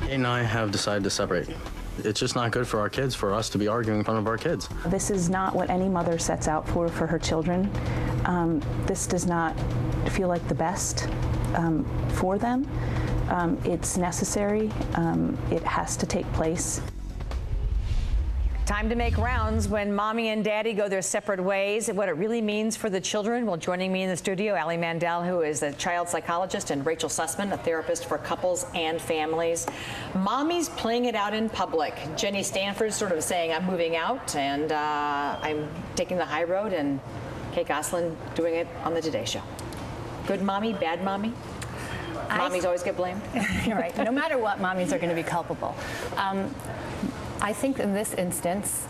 And I have decided to separate. It's just not good for our kids, for us to be arguing in front of our kids. This is not what any mother sets out for her children. This does not feel like the best for them. It's necessary. It has to take place. Time to make rounds when mommy and daddy go their separate ways, what it really means for the children. Well, joining me in the studio, Ali Mandel, who is a child psychologist, and Rachel Sussman, a therapist for couples and families. Mommy's playing it out in public. Jenny Stanford's sort of saying, I'm moving out and I'm taking the high road, and Kate Gosselin doing it on the Today Show. Good mommy, bad mommy? Mommies always get blamed? You're right. No matter what, mommies are going to be culpable. I think in this instance,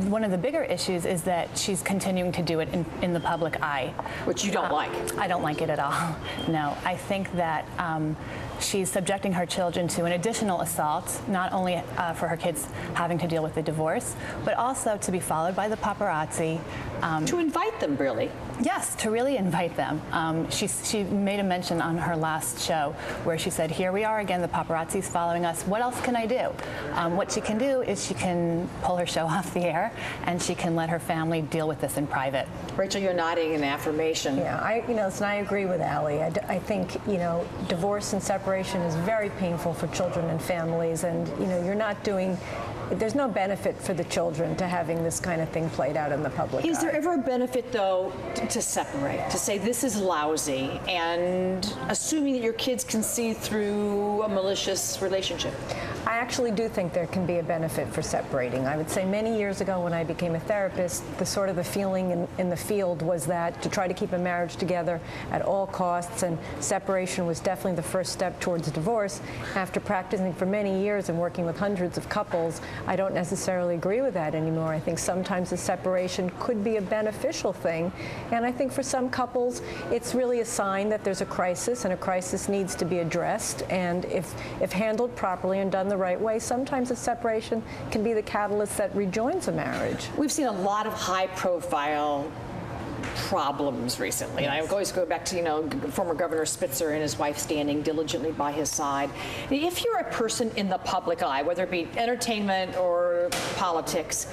one of the bigger issues is that she's continuing to do it in the public eye. Which you don't like. I don't like it at all. No, I think that she's subjecting her children to an additional assault, not only for her kids having to deal with the divorce, but also to be followed by the paparazzi. To invite them, really. Yes, to really invite them. She made a mention on her last show where she said, here we are again, the paparazzi's following us. What else can I do? What she can do is she can pull her show off the air, and she can let her family deal with this in private. Rachel, you're nodding in affirmation. Yeah, I agree with Ali. I think, divorce and separation is very painful for children and families, and, there's no benefit for the children to having this kind of thing played out in the public eye. Is there ever a benefit, though, to separate, to say this is lousy, and assuming that your kids can see through a malicious relationship? I actually do think there can be a benefit for separating. I would say many years ago when I became a therapist, the feeling in the field was that to try to keep a marriage together at all costs, and separation was definitely the first step towards divorce. After practicing for many years and working with hundreds of couples, I don't necessarily agree with that anymore. I think sometimes the separation could be a beneficial thing, and I think for some couples it's really a sign that there's a crisis, and a crisis needs to be addressed, and if handled properly and done the right way, sometimes a separation can be the catalyst that rejoins a marriage. We've seen a lot of high-profile problems recently, and I always go back to former Governor Spitzer and his wife standing diligently by his side. If you're a person in the public eye, whether it be entertainment or politics,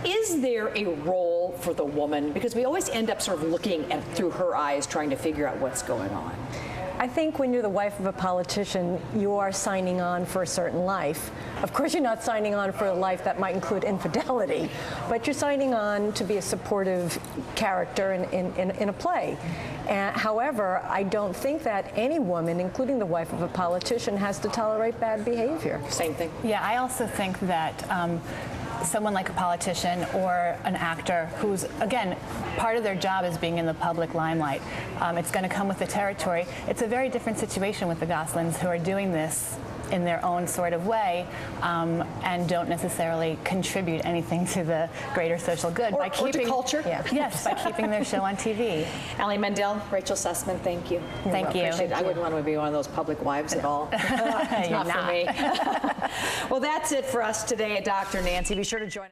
is there a role for the woman? Because we always end up sort of looking through her eyes, trying to figure out what's going on. I think when you're the wife of a politician, you are signing on for a certain life. Of course, you're not signing on for a life that might include infidelity, but you're signing on to be a supportive character in a play. However, I don't think that any woman, including the wife of a politician, has to tolerate bad behavior. Same thing. Yeah, I also think that someone like a politician or an actor who's, again, part of their job is being in the public limelight. It's going to come with the territory. It's a very different situation with the Gosselins, who are doing this in their own sort of way and don't necessarily contribute anything to the greater social good by keeping culture. Yeah. Yes, by keeping their show on TV. Ali Mandel, Rachel Sussman, thank you. Thank you. I wouldn't want to be one of those public wives at all. It's not for me. Well, that's it for us today at Dr. Nancy. Be sure to join us.